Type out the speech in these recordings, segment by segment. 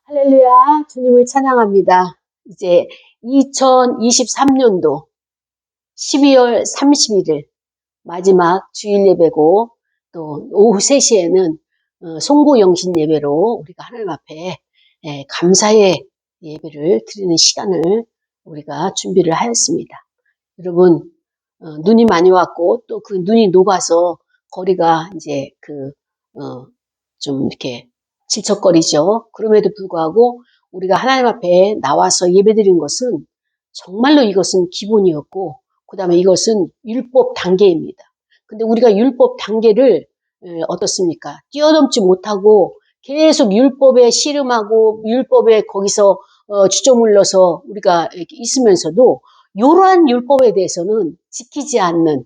할렐루야, 주님을 찬양합니다. 이제 2023년도 12월 31일 마지막 주일 예배고, 또 오후 3시에는 송구영신 예배로 우리가 하나님 앞에 감사의 예배를 드리는 시간을 우리가 준비를 하였습니다. 여러분, 눈이 많이 왔고 또 그 눈이 녹아서 거리가 이제 좀 이렇게 질척거리죠. 그럼에도 불구하고 우리가 하나님 앞에 나와서 예배드린 것은 정말로 이것은 기본이었고, 그 다음에 이것은 율법 단계입니다. 근데 우리가 율법 단계를 어떻습니까? 뛰어넘지 못하고 계속 율법에 씨름하고 율법에 거기서 주저물러서 우리가 이렇게 있으면서도 이러한 율법에 대해서는 지키지 않는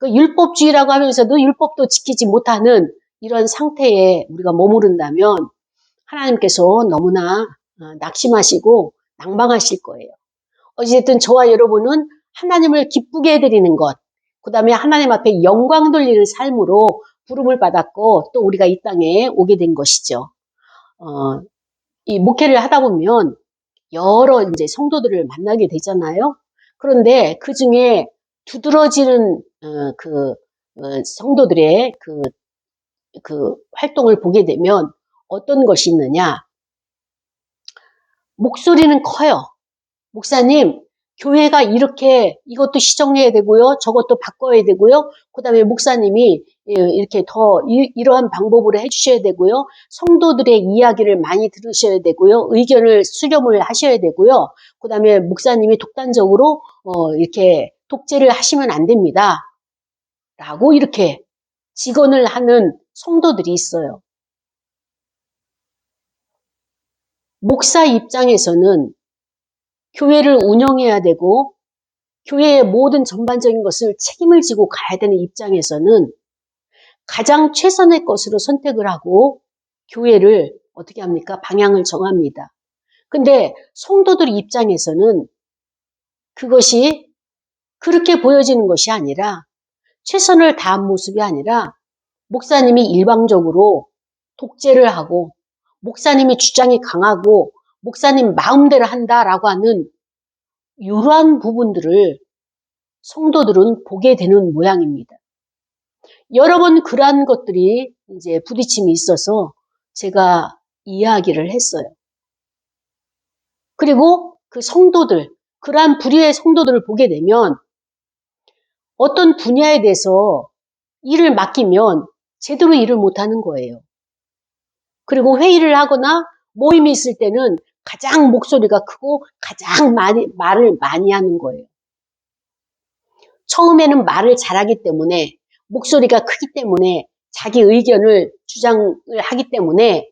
율법주의라고 하면서도 율법도 지키지 못하는 이런 상태에 우리가 머무른다면 하나님께서 너무나 낙심하시고 낭망하실 거예요. 어쨌든 저와 여러분은 하나님을 기쁘게 해드리는 것, 그 다음에 하나님 앞에 영광 돌리는 삶으로 부름을 받았고 또 우리가 이 땅에 오게 된 것이죠. 이 목회를 하다 보면 여러 이제 성도들을 만나게 되잖아요. 그런데 그 중에 두드러지는 성도들의 그 활동을 보게 되면 어떤 것이 있느냐? 목소리는 커요. 목사님, 교회가 이렇게 이것도 시정해야 되고요. 저것도 바꿔야 되고요. 그 다음에 목사님이 이렇게 더 이러한 방법으로 해주셔야 되고요. 성도들의 이야기를 많이 들으셔야 되고요. 의견을 수렴을 하셔야 되고요. 그 다음에 목사님이 독단적으로 이렇게 독재를 하시면 안 됩니다. 라고 이렇게 직언을 하는 성도들이 있어요. 목사 입장에서는 교회를 운영해야 되고 교회의 모든 전반적인 것을 책임을 지고 가야 되는 입장에서는 가장 최선의 것으로 선택을 하고 교회를 어떻게 합니까? 방향을 정합니다. 근데 성도들 입장에서는 그것이 그렇게 보여지는 것이 아니라, 최선을 다한 모습이 아니라 목사님이 일방적으로 독재를 하고 목사님이 주장이 강하고 목사님 마음대로 한다라고 하는 이러한 부분들을 성도들은 보게 되는 모양입니다. 여러 번 그러한 것들이 이제 부딪힘이 있어서 제가 이야기를 했어요. 그리고 그 성도들, 그러한 부류의 성도들을 보게 되면 어떤 분야에 대해서 일을 맡기면 제대로 일을 못하는 거예요. 그리고 회의를 하거나 모임이 있을 때는 가장 목소리가 크고 가장 말을 많이 하는 거예요. 처음에는 말을 잘하기 때문에, 목소리가 크기 때문에, 자기 의견을 주장을 하기 때문에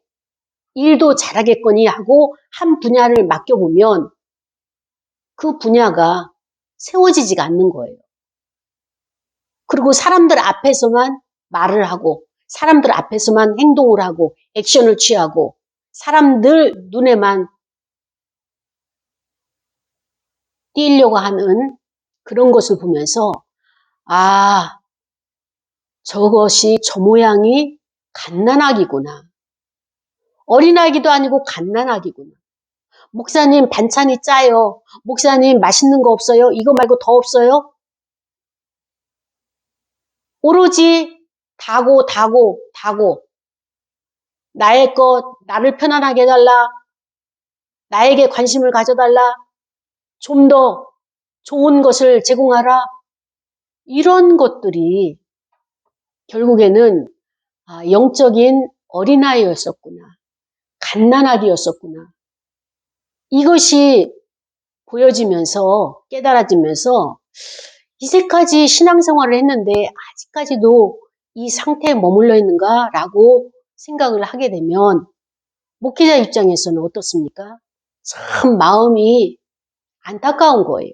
일도 잘하겠거니 하고 한 분야를 맡겨보면 그 분야가 세워지지가 않는 거예요. 그리고 사람들 앞에서만 말을 하고 사람들 앞에서만 행동을 하고 액션을 취하고 사람들 눈에만 띄려고 하는 그런 것을 보면서, 아, 저것이 저 모양이 갓난아기구나. 어린아기도 아니고 갓난아기구나. 목사님 반찬이 짜요. 목사님 맛있는 거 없어요? 이거 말고 더 없어요? 오로지 다고 나의 것, 나를 편안하게 해달라. 나에게 관심을 가져달라. 좀 더 좋은 것을 제공하라. 이런 것들이 결국에는 영적인 어린아이였었구나. 갓난아기였었구나. 이것이 보여지면서 깨달아지면서 이제까지 신앙생활을 했는데 아직까지도 이 상태에 머물러 있는가라고 생각을 하게 되면 목회자 입장에서는 어떻습니까? 참 마음이 안타까운 거예요.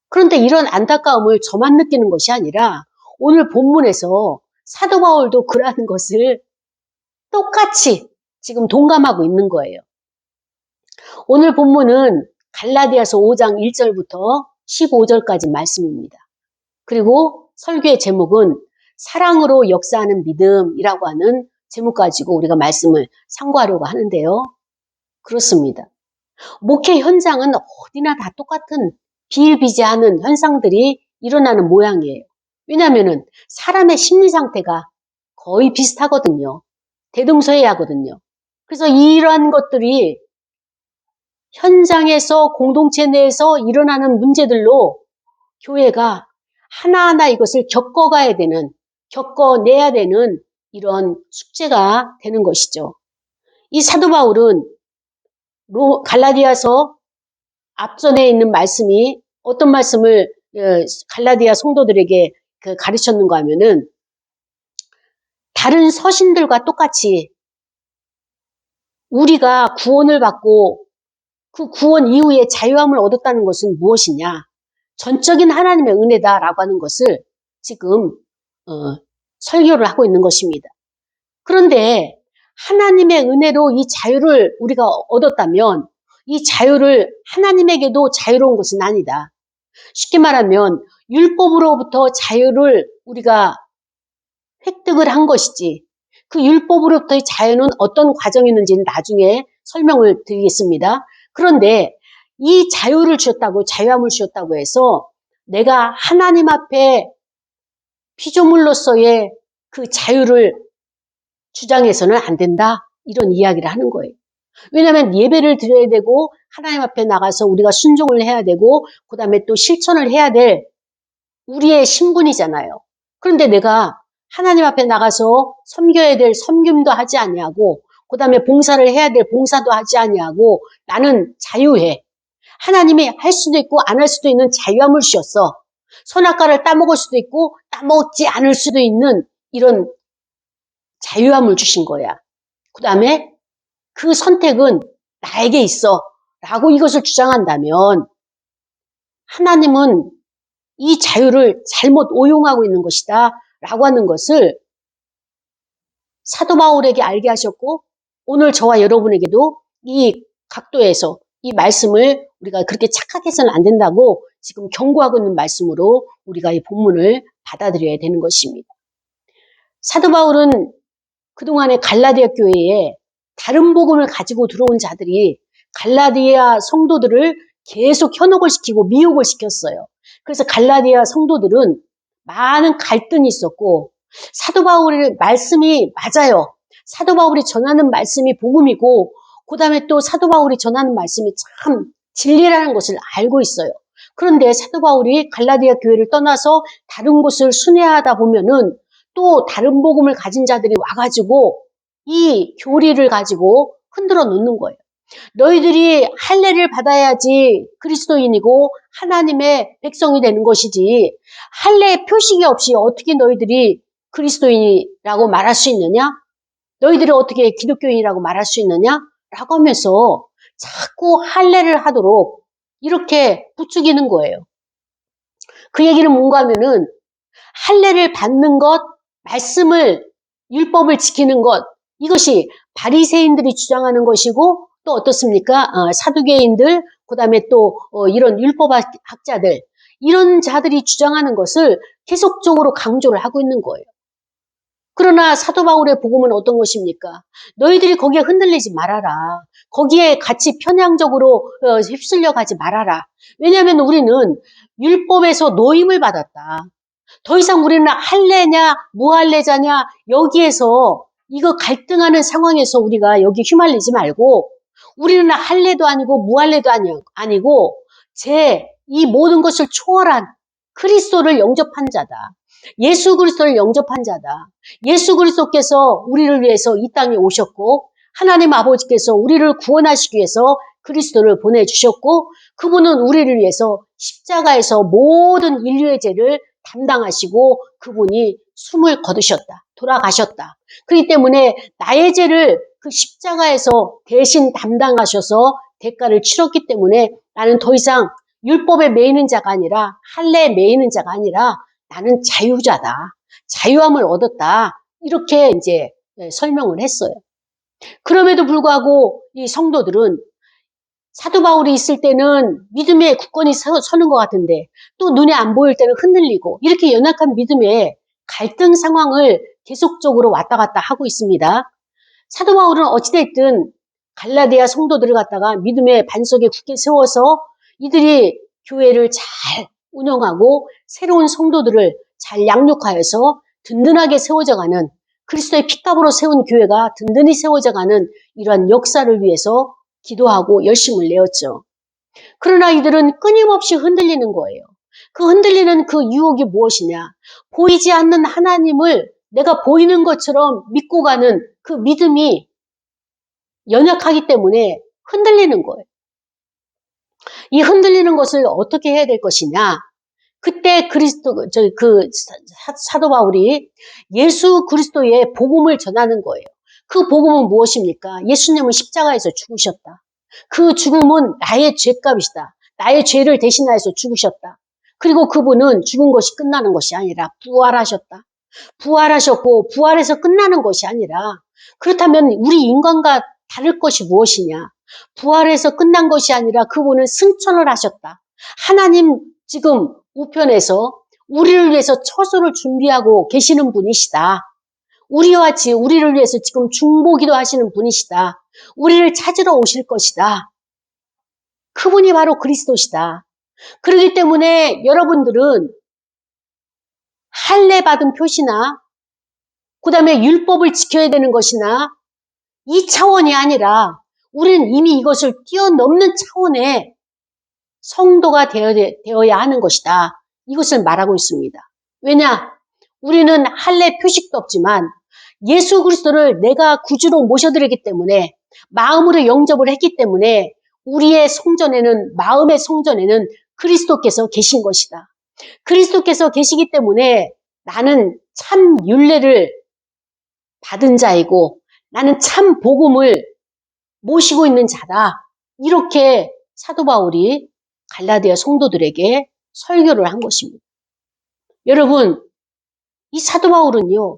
그런데 이런 안타까움을 저만 느끼는 것이 아니라 오늘 본문에서 사도 바울도 그러한 것을 똑같이 지금 동감하고 있는 거예요. 오늘 본문은 갈라디아서 5장 1절부터 15절까지 말씀입니다. 그리고 설교의 제목은 사랑으로 역사하는 믿음이라고 하는 제목 가지고 우리가 말씀을 상고하려고 하는데요. 그렇습니다. 목회 현장은 어디나 다 똑같은 비일비재하는 현상들이 일어나는 모양이에요. 왜냐하면 사람의 심리 상태가 거의 비슷하거든요. 대동소이하거든요. 그래서 이러한 것들이 현장에서 공동체 내에서 일어나는 문제들로 교회가 하나하나 이것을 겪어내야 되는 이런 숙제가 되는 것이죠. 이 사도 바울은 갈라디아서 앞전에 있는 말씀이 어떤 말씀을 갈라디아 성도들에게 가르쳤는가 하면은 다른 서신들과 똑같이 우리가 구원을 받고 그 구원 이후에 자유함을 얻었다는 것은 무엇이냐? 전적인 하나님의 은혜다라고 하는 것을 지금 설교를 하고 있는 것입니다. 그런데 하나님의 은혜로 이 자유를 우리가 얻었다면 이 자유를 하나님에게도 자유로운 것은 아니다. 쉽게 말하면 율법으로부터 자유를 우리가 획득을 한 것이지 그 율법으로부터의 자유는 어떤 과정이었는지는 나중에 설명을 드리겠습니다. 그런데 이 자유를 주셨다고 자유함을 주셨다고 해서 내가 하나님 앞에 피조물로서의 그 자유를 주장해서는 안 된다. 이런 이야기를 하는 거예요. 왜냐하면 예배를 드려야 되고 하나님 앞에 나가서 우리가 순종을 해야 되고 그 다음에 또 실천을 해야 될 우리의 신분이잖아요. 그런데 내가 하나님 앞에 나가서 섬겨야 될 섬김도 하지 아니하고 그 다음에 봉사를 해야 될 봉사도 하지 아니하고 나는 자유해. 하나님이 할 수도 있고 안 할 수도 있는 자유함을 주셨어. 선악과를 따먹을 수도 있고 따먹지 않을 수도 있는 이런 자유함을 주신 거야. 그 다음에 그 선택은 나에게 있어 라고 이것을 주장한다면 하나님은 이 자유를 잘못 오용하고 있는 것이다 라고 하는 것을 사도 바울에게 알게 하셨고 오늘 저와 여러분에게도 이 각도에서 이 말씀을 우리가 그렇게 착각해서는 안 된다고 지금 경고하고 있는 말씀으로 우리가 이 본문을 받아들여야 되는 것입니다. 사도 바울은 그동안에 갈라디아 교회에 다른 복음을 가지고 들어온 자들이 갈라디아 성도들을 계속 현혹을 시키고 미혹을 시켰어요. 그래서 갈라디아 성도들은 많은 갈등이 있었고 사도 바울의 말씀이 맞아요. 사도 바울이 전하는 말씀이 복음이고 그 다음에 또 사도 바울이 전하는 말씀이 참 진리라는 것을 알고 있어요. 그런데 사도 바울이 갈라디아 교회를 떠나서 다른 곳을 순회하다 보면은 또 다른 복음을 가진 자들이 와가지고 이 교리를 가지고 흔들어 놓는 거예요. 너희들이 할례를 받아야지 그리스도인이고 하나님의 백성이 되는 것이지 할례 표식이 없이 어떻게 너희들이 그리스도인이라고 말할 수 있느냐? 너희들이 어떻게 기독교인이라고 말할 수 있느냐? 라고 하면서 자꾸 할례를 하도록 이렇게 부추기는 거예요. 그 얘기는 뭔가 하면은 할례를 받는 것, 말씀을 율법을 지키는 것 이것이 바리새인들이 주장하는 것이고 또 어떻습니까? 사두개인들 그다음에 또 이런 율법학자들 이런 자들이 주장하는 것을 계속적으로 강조를 하고 있는 거예요. 그러나 사도 바울의 복음은 어떤 것입니까? 너희들이 거기에 흔들리지 말아라. 거기에 같이 편향적으로 휩쓸려 가지 말아라. 왜냐하면 우리는 율법에서 노임을 받았다. 더 이상 우리는 할례냐 무할례자냐 여기에서 이거 갈등하는 상황에서 우리가 여기 휘말리지 말고 우리는 할례도 아니고 무할례도 아니고 이 모든 것을 초월한 그리스도를 영접한 자다. 예수 그리스도를 영접한 자다. 예수 그리스도께서 우리를 위해서 이 땅에 오셨고 하나님 아버지께서 우리를 구원하시기 위해서 그리스도를 보내주셨고 그분은 우리를 위해서 십자가에서 모든 인류의 죄를 담당하시고 그분이 숨을 거두셨다. 돌아가셨다. 그렇기 때문에 나의 죄를 그 십자가에서 대신 담당하셔서 대가를 치렀기 때문에 나는 더 이상 율법에 매이는 자가 아니라 할례에 매이는 자가 아니라 나는 자유자다. 자유함을 얻었다. 이렇게 이제 설명을 했어요. 그럼에도 불구하고 이 성도들은 사도 바울이 있을 때는 믿음의 굳건히 서는 것 같은데 또 눈에 안 보일 때는 흔들리고 이렇게 연약한 믿음의 갈등 상황을 계속적으로 왔다 갔다 하고 있습니다. 사도 바울은 어찌됐든 갈라디아 성도들을 갖다가 믿음의 반석에 굳게 세워서 이들이 교회를 잘 운영하고 새로운 성도들을 잘 양육하여서 든든하게 세워져가는, 그리스도의 피값으로 세운 교회가 든든히 세워져가는 이러한 역사를 위해서 기도하고 열심을 내었죠. 그러나 이들은 끊임없이 흔들리는 거예요. 그 흔들리는 그 유혹이 무엇이냐? 보이지 않는 하나님을 내가 보이는 것처럼 믿고 가는 그 믿음이 연약하기 때문에 흔들리는 거예요. 이 흔들리는 것을 어떻게 해야 될 것이냐? 그때 사도 바울이 예수 그리스도의 복음을 전하는 거예요. 그 복음은 무엇입니까? 예수님은 십자가에서 죽으셨다. 그 죽음은 나의 죄값이다. 나의 죄를 대신하여서 죽으셨다. 그리고 그분은 죽은 것이 끝나는 것이 아니라 부활하셨다. 부활하셨고 부활해서 끝나는 것이 아니라, 그렇다면 우리 인간과 다를 것이 무엇이냐? 부활해서 끝난 것이 아니라 그분은 승천을 하셨다. 하나님 지금 우편에서 우리를 위해서 처소를 준비하고 계시는 분이시다. 우리와 같이 우리를 위해서 지금 중보기도 하시는 분이시다. 우리를 찾으러 오실 것이다. 그분이 바로 그리스도시다. 그렇기 때문에 여러분들은 할례 받은 표시나 그 다음에 율법을 지켜야 되는 것이나 이 차원이 아니라 우리는 이미 이것을 뛰어넘는 차원의 성도가 되어야 하는 것이다. 이것을 말하고 있습니다. 왜냐? 우리는 할례 표식도 없지만 예수 그리스도를 내가 구주로 모셔드렸기 때문에, 마음으로 영접을 했기 때문에 우리의 성전에는, 마음의 성전에는 그리스도께서 계신 것이다. 그리스도께서 계시기 때문에 나는 참 율례를 받은 자이고 나는 참 복음을 모시고 있는 자다. 이렇게 사도 바울이 갈라디아 성도들에게 설교를 한 것입니다. 여러분, 이 사도 바울은요,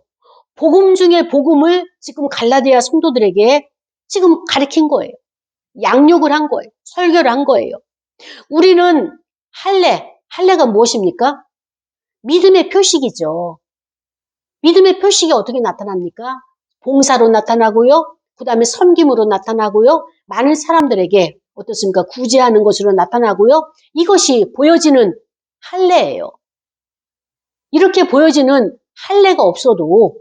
복음 중에 복음을 지금 갈라디아 성도들에게 지금 가르친 거예요. 양육을 한 거예요. 설교를 한 거예요. 우리는 할례가 무엇입니까? 믿음의 표식이죠. 믿음의 표식이 어떻게 나타납니까? 봉사로 나타나고요. 그 다음에 섬김으로 나타나고요. 많은 사람들에게 어떻습니까? 구제하는 것으로 나타나고요. 이것이 보여지는 할례예요. 이렇게 보여지는 할례가 없어도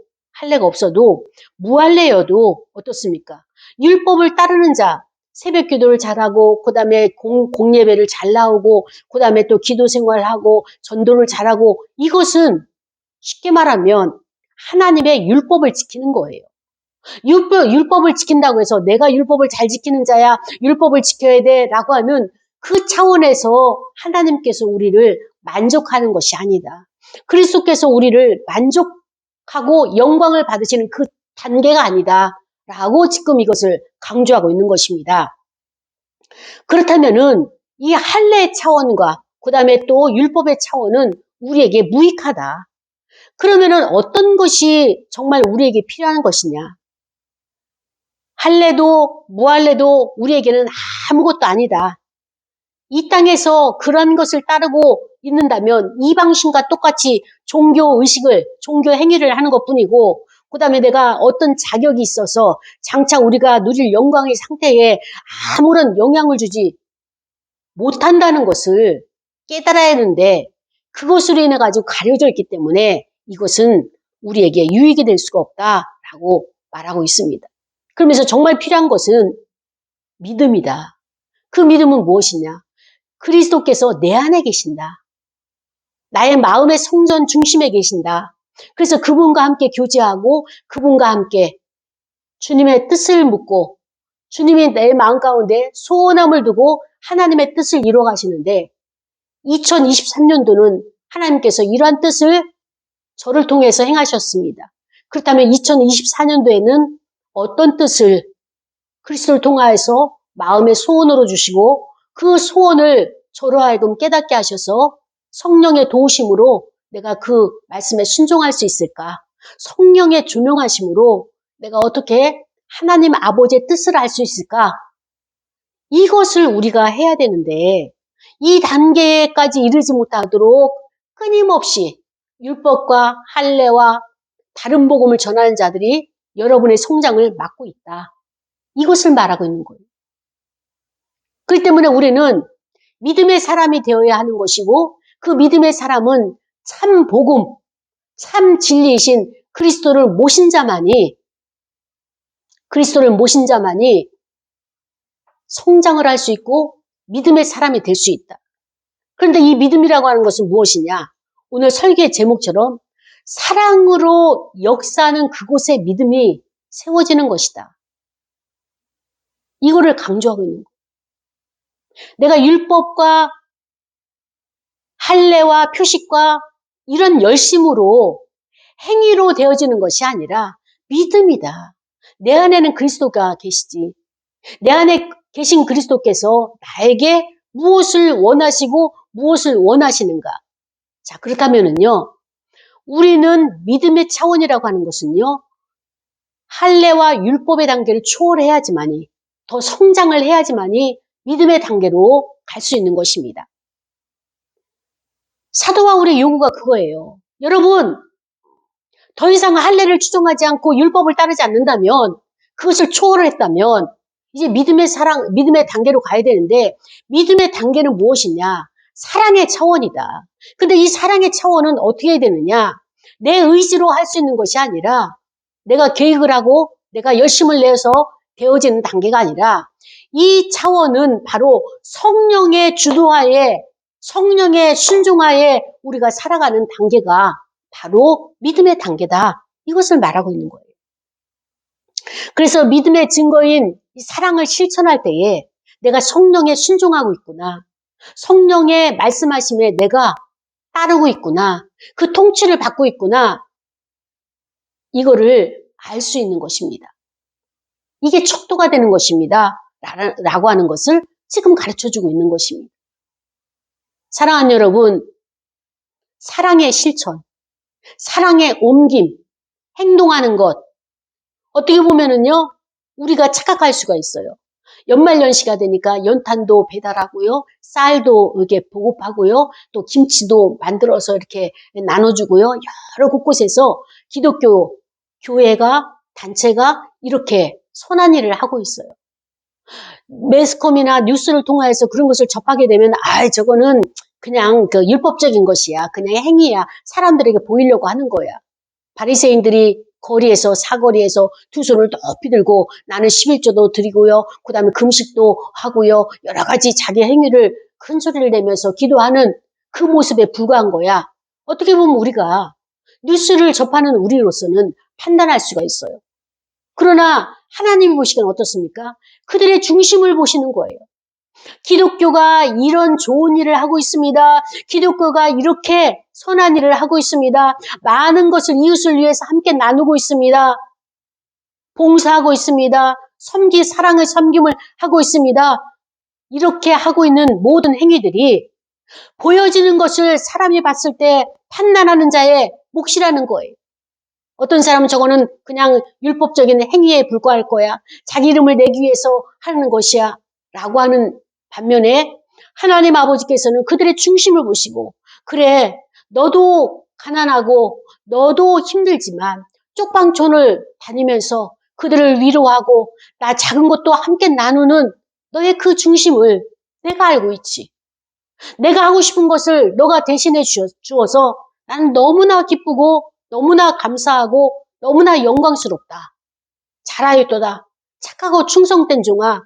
무할례여도 어떻습니까? 율법을 따르는 자, 새벽 기도를 잘하고, 그 다음에 공예배를 잘 나오고, 그 다음에 또 기도 생활하고, 전도를 잘하고, 이것은 쉽게 말하면 하나님의 율법을 지키는 거예요. 율법을 지킨다고 해서 내가 율법을 잘 지키는 자야, 율법을 지켜야 돼 라고 하는 그 차원에서 하나님께서 우리를 만족하는 것이 아니다. 그리스도께서 우리를 만족하고 영광을 받으시는 그 단계가 아니다 라고 지금 이것을 강조하고 있는 것입니다. 그렇다면은 이 할례의 차원과 그 다음에 또 율법의 차원은 우리에게 무익하다. 그러면은 어떤 것이 정말 우리에게 필요한 것이냐? 할례도 무할례도 우리에게는 아무것도 아니다. 이 땅에서 그런 것을 따르고 있는다면 이방신과 똑같이 종교 행위를 하는 것뿐이고, 그 다음에 내가 어떤 자격이 있어서 장차 우리가 누릴 영광의 상태에 아무런 영향을 주지 못한다는 것을 깨달아야 하는데, 그것으로 인해 가지고 가려져 있기 때문에 이것은 우리에게 유익이 될 수가 없다라고 말하고 있습니다. 그러면서 정말 필요한 것은 믿음이다. 그 믿음은 무엇이냐? 그리스도께서 내 안에 계신다. 나의 마음의 성전 중심에 계신다. 그래서 그분과 함께 교제하고 그분과 함께 주님의 뜻을 묻고 주님이 내 마음 가운데 소원함을 두고 하나님의 뜻을 이루어 가시는데, 2023년도는 하나님께서 이러한 뜻을 저를 통해서 행하셨습니다. 그렇다면 2024년도에는 어떤 뜻을 그리스도를 통하여서 마음의 소원으로 주시고 그 소원을 저로 하여금 깨닫게 하셔서 성령의 도우심으로 내가 그 말씀에 순종할 수 있을까? 성령의 조명하심으로 내가 어떻게 하나님 아버지의 뜻을 알 수 있을까? 이것을 우리가 해야 되는데, 이 단계까지 이르지 못하도록 끊임없이 율법과 할례와 다른 복음을 전하는 자들이 여러분의 성장을 막고 있다. 이것을 말하고 있는 거예요. 그렇기 때문에 우리는 믿음의 사람이 되어야 하는 것이고 그 믿음의 사람은 참 복음, 참 진리이신 그리스도를 모신 자만이 성장을 할 수 있고 믿음의 사람이 될 수 있다. 그런데 이 믿음이라고 하는 것은 무엇이냐? 오늘 설교의 제목처럼 사랑으로 역사하는 그곳에 믿음이 세워지는 것이다. 이거를 강조하고 있는 거예요. 내가 율법과 할례와 표식과 이런 열심으로 행위로 되어지는 것이 아니라 믿음이다. 내 안에는 그리스도가 계시지. 내 안에 계신 그리스도께서 나에게 무엇을 원하시고 무엇을 원하시는가? 자, 그렇다면은요, 우리는 믿음의 차원이라고 하는 것은요, 할례와 율법의 단계를 초월해야지만이, 더 성장을 해야지만이 믿음의 단계로 갈 수 있는 것입니다. 사도 바울의 요구가 그거예요. 여러분, 더 이상 할례를 추종하지 않고 율법을 따르지 않는다면, 그것을 초월했다면, 이제 믿음의 단계로 가야 되는데, 믿음의 단계는 무엇이냐? 사랑의 차원이다. 근데 이 사랑의 차원은 어떻게 해야 되느냐? 내 의지로 할 수 있는 것이 아니라, 내가 계획을 하고, 내가 열심을 내서 되어지는 단계가 아니라, 이 차원은 바로 성령의 주도하에, 성령의 순종하에 우리가 살아가는 단계가 바로 믿음의 단계다. 이것을 말하고 있는 거예요. 그래서 믿음의 증거인 이 사랑을 실천할 때에 내가 성령에 순종하고 있구나. 성령의 말씀하심에 내가 따르고 있구나. 그 통치를 받고 있구나. 이거를 알 수 있는 것입니다. 이게 척도가 되는 것입니다. 라고 하는 것을 지금 가르쳐주고 있는 것입니다. 사랑하는 여러분, 사랑의 실천, 사랑의 옮김, 행동하는 것, 어떻게 보면은요, 우리가 착각할 수가 있어요. 연말연시가 되니까 연탄도 배달하고요, 쌀도 이렇게 보급하고요, 또 김치도 만들어서 이렇게 나눠주고요, 여러 곳곳에서 기독교 교회가, 단체가 이렇게 선한 일을 하고 있어요. 매스컴이나 뉴스를 통해서 그런 것을 접하게 되면, 저거는 그냥 그 율법적인 것이야. 그냥 행위야. 사람들에게 보이려고 하는 거야. 바리새인들이 거리에서 사거리에서 두 손을 높이 들고 나는 11조도 드리고요. 그 다음에 금식도 하고요. 여러 가지 자기 행위를 큰 소리를 내면서 기도하는 그 모습에 불과한 거야. 어떻게 보면 우리가 뉴스를 접하는 우리로서는 판단할 수가 있어요. 그러나 하나님이 보시기엔 어떻습니까? 그들의 중심을 보시는 거예요. 기독교가 이런 좋은 일을 하고 있습니다. 기독교가 이렇게 선한 일을 하고 있습니다. 많은 것을 이웃을 위해서 함께 나누고 있습니다. 봉사하고 있습니다. 사랑의 섬김을 하고 있습니다. 이렇게 하고 있는 모든 행위들이 보여지는 것을 사람이 봤을 때 판단하는 자의 몫이라는 거예요. 어떤 사람은 저거는 그냥 율법적인 행위에 불과할 거야. 자기 이름을 내기 위해서 하는 것이야. 라고 하는 반면에 하나님 아버지께서는 그들의 중심을 보시고, 그래, 너도 가난하고 너도 힘들지만 쪽방촌을 다니면서 그들을 위로하고 나 작은 것도 함께 나누는 너의 그 중심을 내가 알고 있지. 내가 하고 싶은 것을 너가 대신해 주어서 나는 너무나 기쁘고 너무나 감사하고 너무나 영광스럽다. 잘하였도다. 착하고 충성된 종아.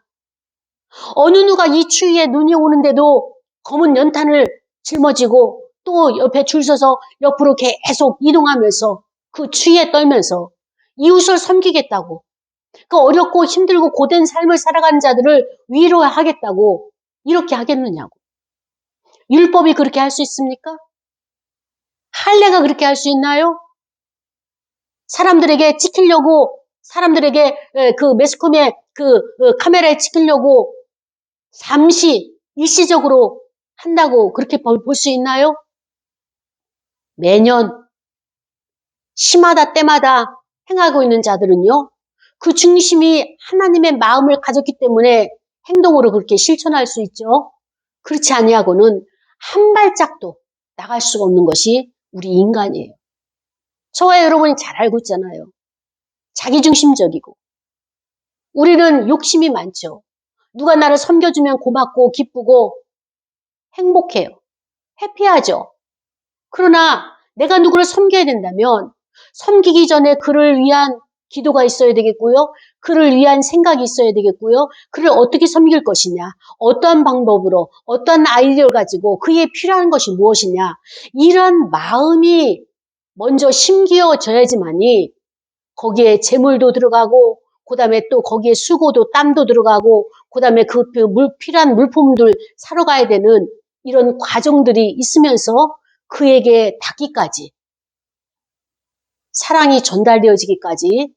어느 누가 이 추위에 눈이 오는데도 검은 연탄을 짊어지고 또 옆에 줄 서서 옆으로 계속 이동하면서 그 추위에 떨면서 이웃을 섬기겠다고, 그 어렵고 힘들고 고된 삶을 살아가는 자들을 위로하겠다고 이렇게 하겠느냐고. 율법이 그렇게 할 수 있습니까? 할례가 그렇게 할 수 있나요? 사람들에게 찍히려고, 사람들에게 그 매스컴에 카메라에 찍히려고 잠시 일시적으로 한다고 그렇게 볼 수 있나요? 매년 시마다 때마다 행하고 있는 자들은요, 그 중심이 하나님의 마음을 가졌기 때문에 행동으로 그렇게 실천할 수 있죠. 그렇지 아니하고는 한 발짝도 나갈 수가 없는 것이 우리 인간이에요. 저와 여러분이 잘 알고 있잖아요. 자기중심적이고 우리는 욕심이 많죠. 누가 나를 섬겨주면 고맙고 기쁘고 행복해요. 해피하죠. 그러나 내가 누구를 섬겨야 된다면 섬기기 전에 그를 위한 기도가 있어야 되겠고요. 그를 위한 생각이 있어야 되겠고요. 그를 어떻게 섬길 것이냐. 어떠한 방법으로 어떠한 아이디어를 가지고 그에 필요한 것이 무엇이냐. 이런 마음이 먼저 심기어져야지만이 거기에 재물도 들어가고 그다음에 또 거기에 수고도 땀도 들어가고 그다음에 필요한 물품들 사러 가야 되는 이런 과정들이 있으면서 그에게 닿기까지 사랑이 전달되어지기까지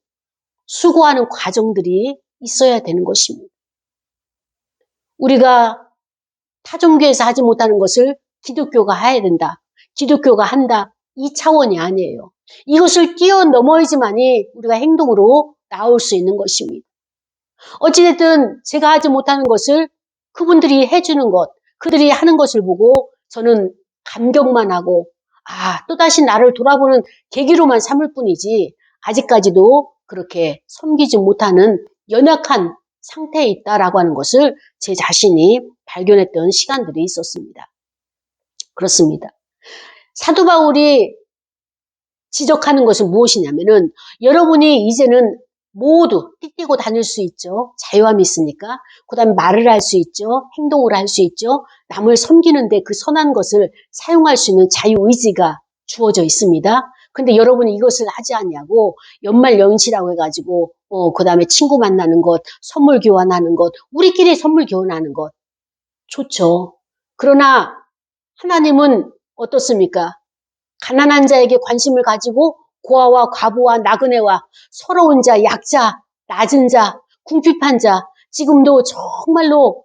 수고하는 과정들이 있어야 되는 것입니다. 우리가 타종교에서 하지 못하는 것을 기독교가 해야 된다. 기독교가 한다. 이 차원이 아니에요. 이것을 뛰어넘어야지만이 우리가 행동으로 나올 수 있는 것입니다. 어찌됐든 제가 하지 못하는 것을 그분들이 해주는 것, 그들이 하는 것을 보고 저는 감격만 하고 또다시 나를 돌아보는 계기로만 삼을 뿐이지 아직까지도 그렇게 섬기지 못하는 연약한 상태에 있다라고 하는 것을 제 자신이 발견했던 시간들이 있었습니다. 그렇습니다. 사도 바울이 지적하는 것은 무엇이냐면은 여러분이 이제는 모두 띠띠고 다닐 수 있죠. 자유함이 있으니까. 그 다음에 말을 할 수 있죠. 행동을 할 수 있죠. 남을 섬기는데 그 선한 것을 사용할 수 있는 자유의지가 주어져 있습니다. 근데 여러분이 이것을 하지 않냐고 연말 연시라고 해가지고 그 다음에 친구 만나는 것, 선물 교환하는 것, 우리끼리 선물 교환하는 것 좋죠. 그러나 하나님은 어떻습니까? 가난한 자에게 관심을 가지고 고아와 과부와 나그네와 서러운 자, 약자, 낮은 자, 궁핍한 자, 지금도 정말로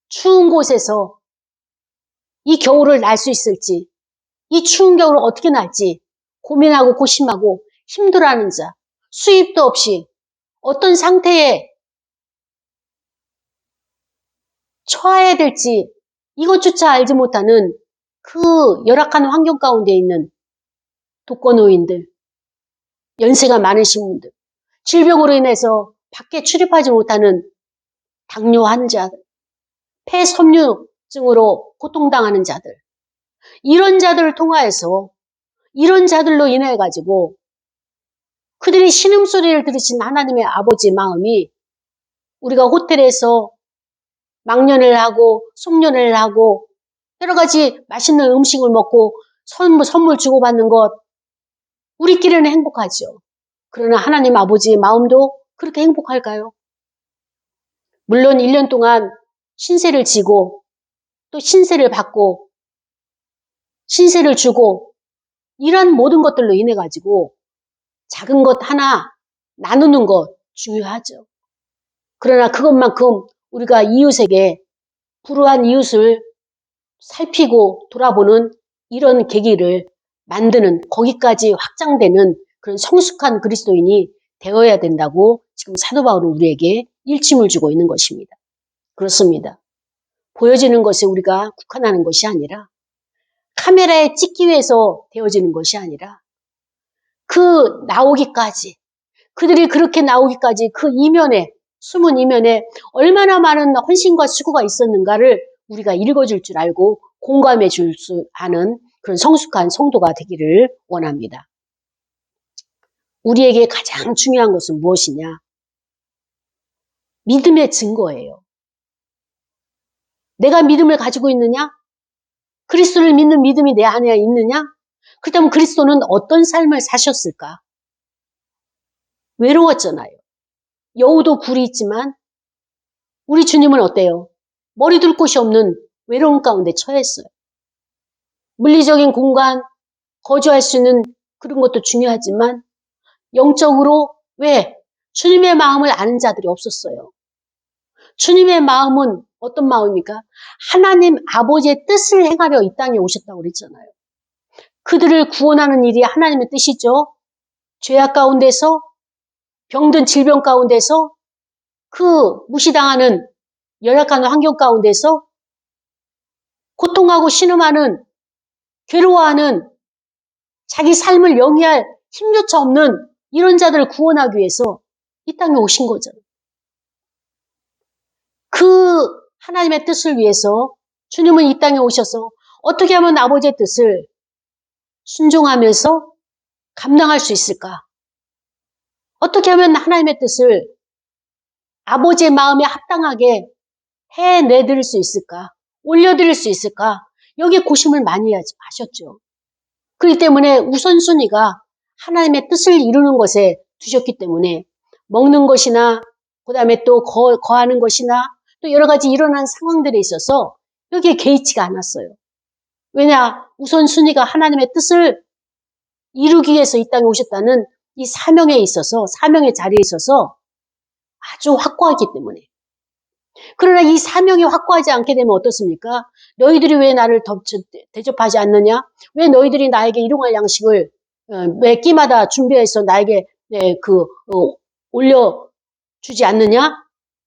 추운 곳에서 이 겨울을 날 수 있을지, 이 추운 겨울을 어떻게 날지 고민하고 고심하고 힘들어하는 자, 수입도 없이 어떤 상태에 처해야 될지 이것조차 알지 못하는 그 열악한 환경 가운데 있는 독거노인들, 연세가 많으신 분들, 질병으로 인해서 밖에 출입하지 못하는 당뇨 환자들, 폐섬유증으로 고통당하는 자들, 이런 자들을 통하여서 이런 자들로 인해 가지고 그들이 신음소리를 들으신 하나님의 아버지 마음이 우리가 호텔에서 막년을 하고 송년을 하고 여러 가지 맛있는 음식을 먹고 선물 주고받는 것 우리끼리는 행복하죠. 그러나 하나님 아버지의 마음도 그렇게 행복할까요? 물론 1년 동안 신세를 지고 또 신세를 받고 신세를 주고 이런 모든 것들로 인해 가지고 작은 것 하나 나누는 것 중요하죠. 그러나 그것만큼 우리가 이웃에게 불우한 이웃을 살피고 돌아보는 이런 계기를 만드는 거기까지 확장되는 그런 성숙한 그리스도인이 되어야 된다고 지금 사도 바울은 우리에게 일침을 주고 있는 것입니다. 그렇습니다. 보여지는 것에 우리가 국한하는 것이 아니라 카메라에 찍기 위해서 되어지는 것이 아니라 그 나오기까지 그들이 그렇게 나오기까지 그 이면에 숨은 이면에 얼마나 많은 헌신과 수고가 있었는가를 우리가 읽어줄 줄 알고 공감해 줄 수 아는 그런 성숙한 성도가 되기를 원합니다. 우리에게 가장 중요한 것은 무엇이냐? 믿음의 증거예요. 내가 믿음을 가지고 있느냐? 그리스도를 믿는 믿음이 내 안에 있느냐? 그렇다면 그리스도는 어떤 삶을 사셨을까? 외로웠잖아요. 여우도 굴이 있지만 우리 주님은 어때요? 머리 둘 곳이 없는 외로움 가운데 처했어요. 물리적인 공간, 거주할 수 있는 그런 것도 중요하지만 영적으로 왜? 주님의 마음을 아는 자들이 없었어요. 주님의 마음은 어떤 마음입니까? 하나님 아버지의 뜻을 행하려 이 땅에 오셨다고 그랬잖아요. 그들을 구원하는 일이 하나님의 뜻이죠. 죄악 가운데서 병든 질병 가운데서 그 무시당하는 열악한 환경 가운데서 고통하고 신음하는 괴로워하는 자기 삶을 영위할 힘조차 없는 이런 자들을 구원하기 위해서 이 땅에 오신 거잖아요. 그 하나님의 뜻을 위해서 주님은 이 땅에 오셔서 어떻게 하면 아버지의 뜻을 순종하면서 감당할 수 있을까? 어떻게 하면 하나님의 뜻을 아버지의 마음에 합당하게 해내드릴 수 있을까? 올려드릴 수 있을까? 여기에 고심을 많이 하셨죠. 그렇기 때문에 우선순위가 하나님의 뜻을 이루는 것에 두셨기 때문에 먹는 것이나 그다음에 또 거하는 것이나 또 여러 가지 일어난 상황들에 있어서 여기에 개의치가 않았어요. 왜냐? 우선순위가 하나님의 뜻을 이루기 위해서 이 땅에 오셨다는 이 사명에 있어서, 사명의 자리에 있어서 아주 확고하기 때문에. 그러나 이 사명이 확고하지 않게 되면 어떻습니까? 너희들이 왜 나를 대접하지 않느냐? 왜 너희들이 나에게 일용할 양식을 매 끼마다 준비해서 나에게 올려주지 않느냐?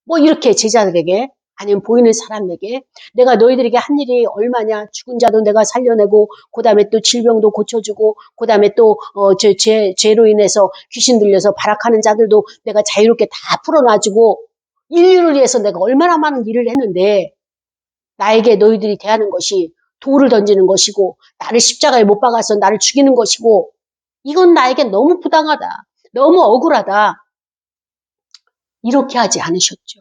뭐 이렇게 제자들에게 아니면 보이는 사람에게 내가 너희들에게 한 일이 얼마냐? 죽은 자도 내가 살려내고 그다음에 또 질병도 고쳐주고 그다음에 또 죄로 인해서 귀신 들려서 발악하는 자들도 내가 자유롭게 다 풀어놔주고 인류를 위해서 내가 얼마나 많은 일을 했는데 나에게 너희들이 대하는 것이 돌을 던지는 것이고 나를 십자가에 못 박아서 나를 죽이는 것이고 이건 나에게 너무 부당하다. 너무 억울하다. 이렇게 하지 않으셨죠.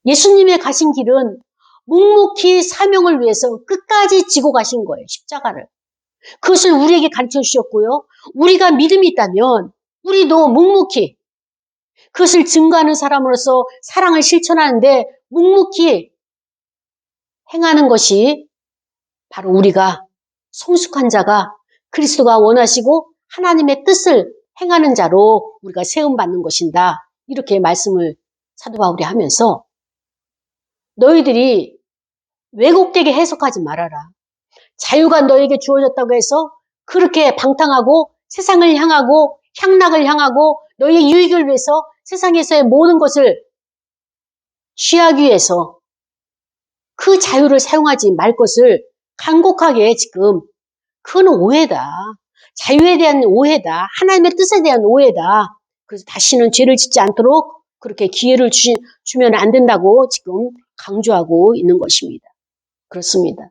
예수님의 가신 길은 묵묵히 사명을 위해서 끝까지 지고 가신 거예요. 십자가를. 그것을 우리에게 가르쳐 주셨고요. 우리가 믿음이 있다면 우리도 묵묵히 그것을 증거하는 사람으로서 사랑을 실천하는데 묵묵히 행하는 것이 바로 우리가 성숙한 자가 그리스도가 원하시고 하나님의 뜻을 행하는 자로 우리가 세움받는 것이다. 이렇게 말씀을 사도 바울이 하면서 너희들이 왜곡되게 해석하지 말아라. 자유가 너에게 주어졌다고 해서 그렇게 방탕하고 세상을 향하고 향락을 향하고 너희의 유익을 위해서 세상에서의 모든 것을 취하기 위해서 그 자유를 사용하지 말 것을 간곡하게 지금 그건 오해다. 자유에 대한 오해다. 하나님의 뜻에 대한 오해다. 그래서 다시는 죄를 짓지 않도록 그렇게 기회를 주면 안 된다고 지금 강조하고 있는 것입니다. 그렇습니다.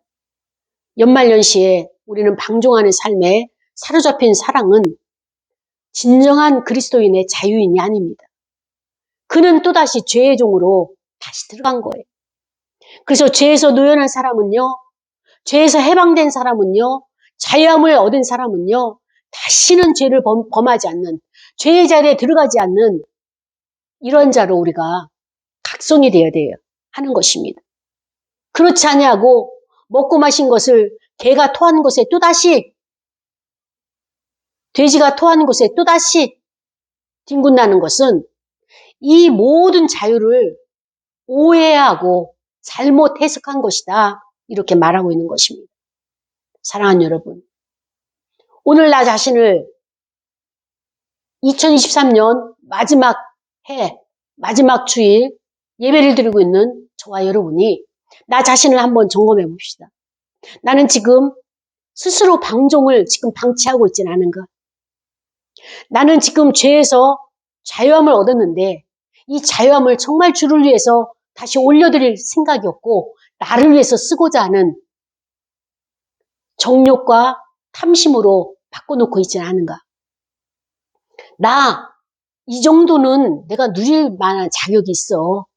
연말연시에 우리는 방종하는 삶에 사로잡힌 사랑은 진정한 그리스도인의 자유인이 아닙니다. 그는 또다시 죄의 종으로 다시 들어간 거예요. 그래서 죄에서 노연한 사람은요, 죄에서 해방된 사람은요, 자유함을 얻은 사람은요, 다시는 죄를 범하지 않는, 죄의 자리에 들어가지 않는 이런 자로 우리가 각성이 되어야 돼요. 하는 것입니다. 그렇지 아니하고 먹고 마신 것을 개가 토한 곳에 또다시 돼지가 토한 곳에 또다시 뒹군다는 것은 이 모든 자유를 오해하고 잘못 해석한 것이다. 이렇게 말하고 있는 것입니다. 사랑하는 여러분, 오늘 나 자신을 2023년 마지막 해, 마지막 주일 예배를 드리고 있는 저와 여러분이 나 자신을 한번 점검해 봅시다. 나는 지금 스스로 방종을 지금 방치하고 있지는 않은가? 나는 지금 죄에서 자유함을 얻었는데 이 자유함을 정말 주를 위해서 다시 올려드릴 생각이 없고 나를 위해서 쓰고자 하는 정욕과 탐심으로 바꿔놓고 있지는 않은가? 나 이 정도는 내가 누릴 만한 자격이 있어.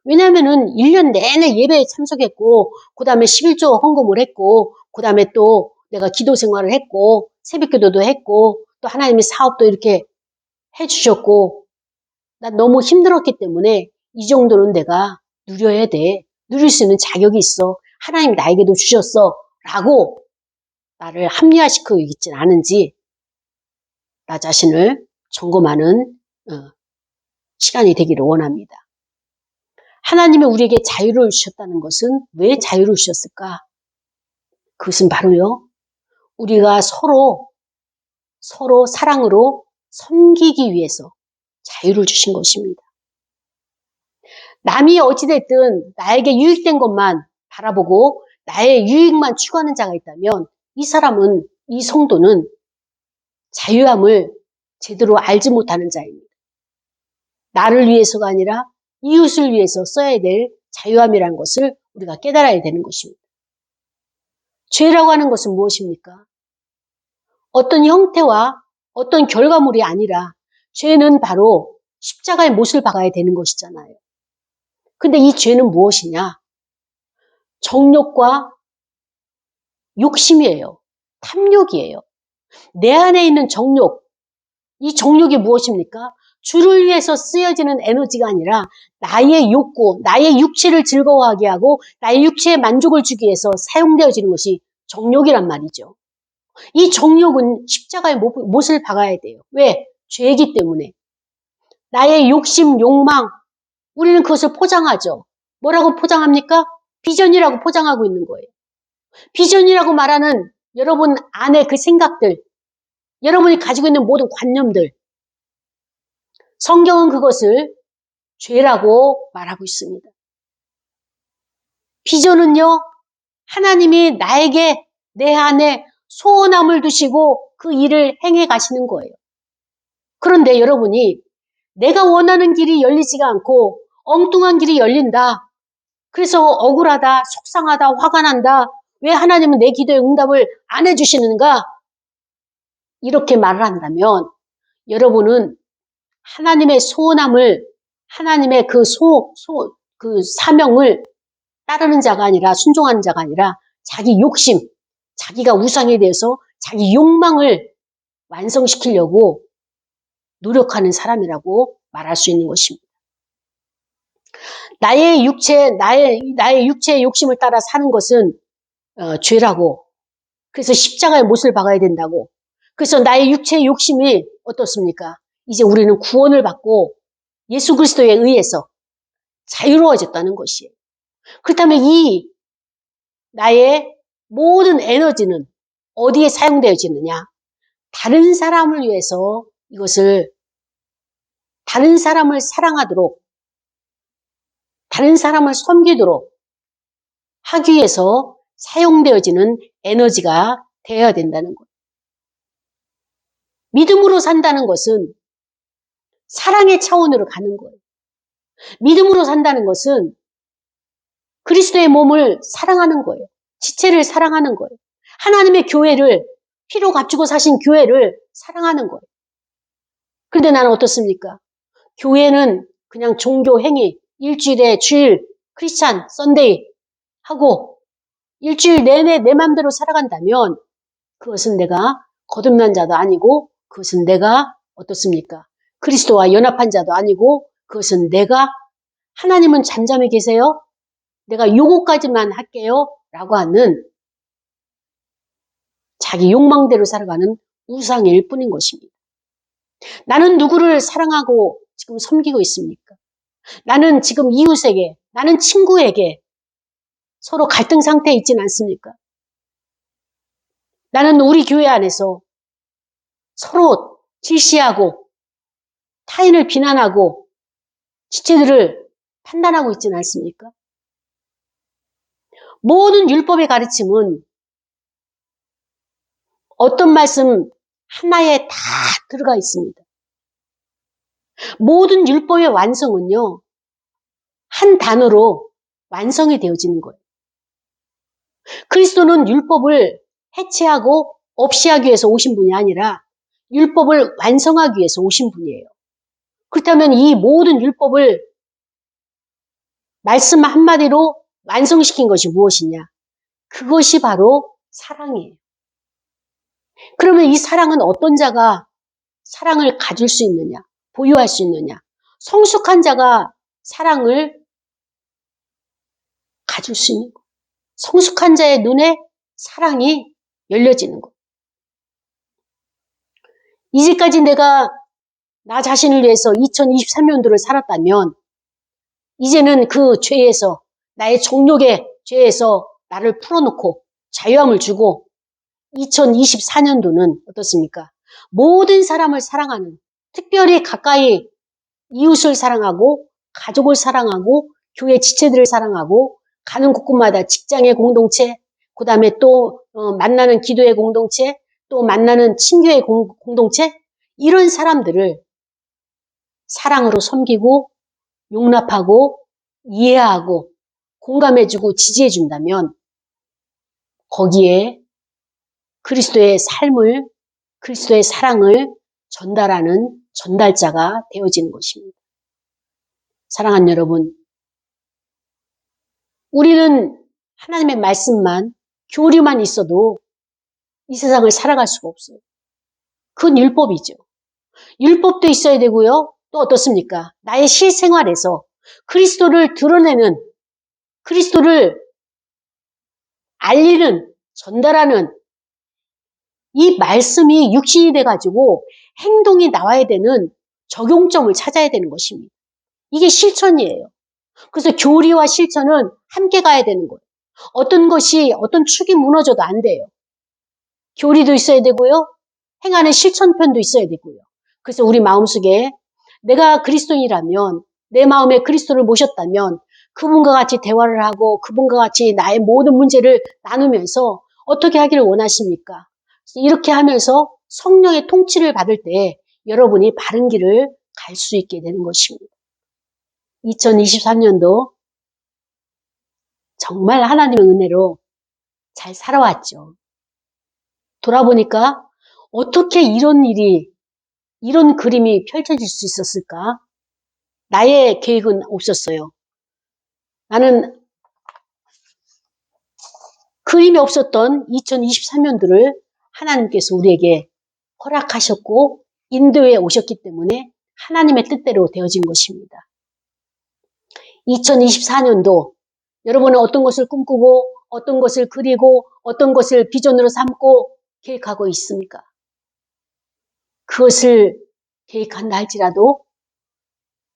왜냐면은 1년 내내 예배에 참석했고 그 다음에 11조 헌금을 했고 그 다음에 또 내가 기도 생활을 했고 새벽기도도 했고 또 하나님이 사업도 이렇게 해주셨고 난 너무 힘들었기 때문에 이 정도는 내가 누려야 돼. 누릴 수 있는 자격이 있어. 하나님 나에게도 주셨어. 라고 나를 합리화시키고 있지는 않은지 나 자신을 점검하는 시간이 되기를 원합니다. 하나님이 우리에게 자유를 주셨다는 것은 왜 자유를 주셨을까? 그것은 바로요. 우리가 서로 사랑으로 섬기기 위해서 자유를 주신 것입니다. 남이 어찌됐든 나에게 유익된 것만 바라보고 나의 유익만 추구하는 자가 있다면 이 성도는 자유함을 제대로 알지 못하는 자입니다. 나를 위해서가 아니라 이웃을 위해서 써야 될 자유함이라는 것을 우리가 깨달아야 되는 것입니다. 죄라고 하는 것은 무엇입니까? 어떤 형태와 어떤 결과물이 아니라 죄는 바로 십자가의 못을 박아야 되는 것이잖아요. 근데 이 죄는 무엇이냐? 정욕과 욕심이에요. 탐욕이에요. 내 안에 있는 정욕, 이 정욕이 무엇입니까? 주를 위해서 쓰여지는 에너지가 아니라 나의 욕구, 나의 육체를 즐거워하게 하고 나의 육체에 만족을 주기 위해서 사용되어지는 것이 정욕이란 말이죠. 이 정욕은 십자가의 못을 박아야 돼요. 왜? 죄이기 때문에. 나의 욕심, 욕망, 우리는 그것을 포장하죠. 뭐라고 포장합니까? 비전이라고 포장하고 있는 거예요. 비전이라고 말하는 여러분 안에 그 생각들, 여러분이 가지고 있는 모든 관념들, 성경은 그것을 죄라고 말하고 있습니다. 비전은요, 하나님이 나에게 내 안에 소원함을 두시고 그 일을 행해 가시는 거예요. 그런데 여러분이 내가 원하는 길이 열리지가 않고 엉뚱한 길이 열린다. 그래서 억울하다, 속상하다, 화가 난다. 왜 하나님은 내 기도에 응답을 안 해주시는가? 이렇게 말을 한다면 여러분은 하나님의 소원함을, 하나님의 그 사명을 따르는 자가 아니라, 순종하는 자가 아니라 자기 욕심, 자기가 우상에 대해서 자기 욕망을 완성시키려고 노력하는 사람이라고 말할 수 있는 것입니다. 나의 육체의 욕심을 따라 사는 것은 죄라고. 그래서 십자가의 못을 박아야 된다고. 그래서 나의 육체의 욕심이 어떻습니까? 이제 우리는 구원을 받고 예수 그리스도에 의해서 자유로워졌다는 것이에요. 그렇다면 이 나의 모든 에너지는 어디에 사용되어지느냐? 다른 사람을 위해서 이것을 다른 사람을 사랑하도록, 다른 사람을 섬기도록 하기 위해서 사용되어지는 에너지가 되어야 된다는 거예요. 믿음으로 산다는 것은 사랑의 차원으로 가는 거예요. 믿음으로 산다는 것은 그리스도의 몸을 사랑하는 거예요. 지체를 사랑하는 거예요. 하나님의 교회를, 피로 값주고 사신 교회를 사랑하는 거예요. 그런데 나는 어떻습니까? 교회는 그냥 종교 행위, 일주일에 주일, 크리스찬, 썬데이 하고 일주일 내내 내 맘대로 살아간다면 그것은 내가 거듭난 자도 아니고 그것은 내가 어떻습니까? 그리스도와 연합한 자도 아니고 그것은 내가 하나님은 잠잠히 계세요? 내가 요거까지만 할게요 라고 하는 자기 욕망대로 살아가는 우상일 뿐인 것입니다. 나는 누구를 사랑하고 지금 섬기고 있습니까? 나는 지금 이웃에게, 나는 친구에게 서로 갈등 상태에 있지는 않습니까? 나는 우리 교회 안에서 서로 질시하고 타인을 비난하고 지체들을 판단하고 있지는 않습니까? 모든 율법의 가르침은 어떤 말씀 하나에 다 들어가 있습니다. 모든 율법의 완성은요, 한 단어로 완성이 되어지는 거예요. 그리스도는 율법을 해체하고 없이 하기 위해서 오신 분이 아니라 율법을 완성하기 위해서 오신 분이에요. 그렇다면 이 모든 율법을 말씀 한마디로 완성시킨 것이 무엇이냐? 그것이 바로 사랑이에요. 그러면 이 사랑은 어떤 자가 사랑을 가질 수 있느냐? 보유할 수 있느냐? 성숙한 자가 사랑을 가질 수 있는 것. 성숙한 자의 눈에 사랑이 열려지는 것. 이제까지 내가 나 자신을 위해서 2023년도를 살았다면 이제는 그 죄에서, 나의 정욕의 죄에서 나를 풀어놓고 자유함을 주고 2024년도는 어떻습니까? 모든 사람을 사랑하는, 특별히 가까이 이웃을 사랑하고 가족을 사랑하고 교회 지체들을 사랑하고 가는 곳곳마다 직장의 공동체, 그 다음에 또 만나는 기도의 공동체, 또 만나는 친교의 공동체, 이런 사람들을 사랑으로 섬기고 용납하고 이해하고 공감해주고 지지해준다면 거기에 그리스도의 삶을, 그리스도의 사랑을 전달하는 전달자가 되어지는 것입니다. 사랑하는 여러분, 우리는 하나님의 말씀만, 교리만 있어도 이 세상을 살아갈 수가 없어요. 그건 율법이죠. 율법도 있어야 되고요. 또 어떻습니까? 나의 실생활에서 그리스도를 드러내는, 그리스도를 알리는, 전달하는 이 말씀이 육신이 돼가지고 행동이 나와야 되는 적용점을 찾아야 되는 것입니다. 이게 실천이에요. 그래서 교리와 실천은 함께 가야 되는 거예요. 어떤 축이 무너져도 안 돼요. 교리도 있어야 되고요. 행하는 실천편도 있어야 되고요. 그래서 우리 마음속에 내가 그리스도인이라면, 내 마음에 그리스도를 모셨다면 그분과 같이 대화를 하고 그분과 같이 나의 모든 문제를 나누면서 어떻게 하기를 원하십니까? 이렇게 하면서 성령의 통치를 받을 때 여러분이 바른 길을 갈 수 있게 되는 것입니다. 2023년도 정말 하나님의 은혜로 잘 살아왔죠. 돌아보니까 어떻게 이런 그림이 펼쳐질 수 있었을까? 나의 계획은 없었어요. 나는 그림이 없었던 2023년도를 하나님께서 우리에게 허락하셨고 인도해 오셨기 때문에 하나님의 뜻대로 되어진 것입니다. 2024년도 여러분은 어떤 것을 꿈꾸고 어떤 것을 그리고 어떤 것을 비전으로 삼고 계획하고 있습니까? 그것을 계획한다 할지라도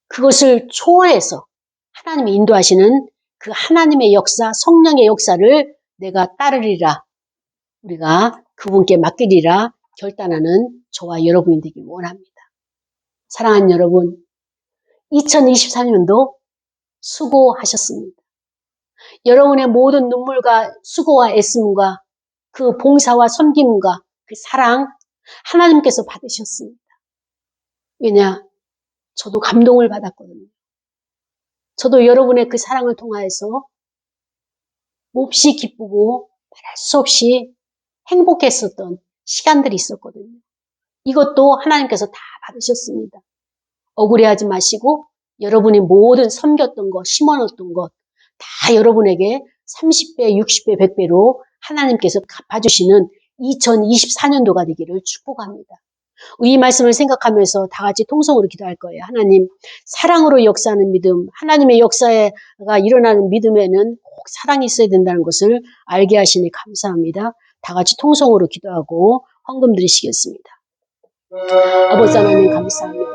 그것을 초월해서 하나님이 인도하시는 그 하나님의 역사, 성령의 역사를 내가 따르리라, 우리가 그분께 맡기리라 결단하는 저와 여러분이 되길 원합니다. 사랑하는 여러분, 2024년도 수고하셨습니다. 여러분의 모든 눈물과 수고와 애씀과 그 봉사와 섬김과 그 사랑 하나님께서 받으셨습니다. 왜냐? 저도 감동을 받았거든요. 저도 여러분의 그 사랑을 통하여서 몹시 기쁘고 말할 수 없이 행복했었던 시간들이 있었거든요. 이것도 하나님께서 다 받으셨습니다. 억울해하지 마시고 여러분이 모든 섬겼던 것, 심어놓던 것 다 여러분에게 30배, 60배, 100배로 하나님께서 갚아주시는 2024년도가 되기를 축복합니다. 이 말씀을 생각하면서 다 같이 통성으로 기도할 거예요. 하나님, 사랑으로 역사하는 믿음, 하나님의 역사가 일어나는 믿음에는 꼭 사랑이 있어야 된다는 것을 알게 하시니 감사합니다. 다 같이 통성으로 기도하고 헌금 드리시겠습니다. 아버지 하나님 감사합니다.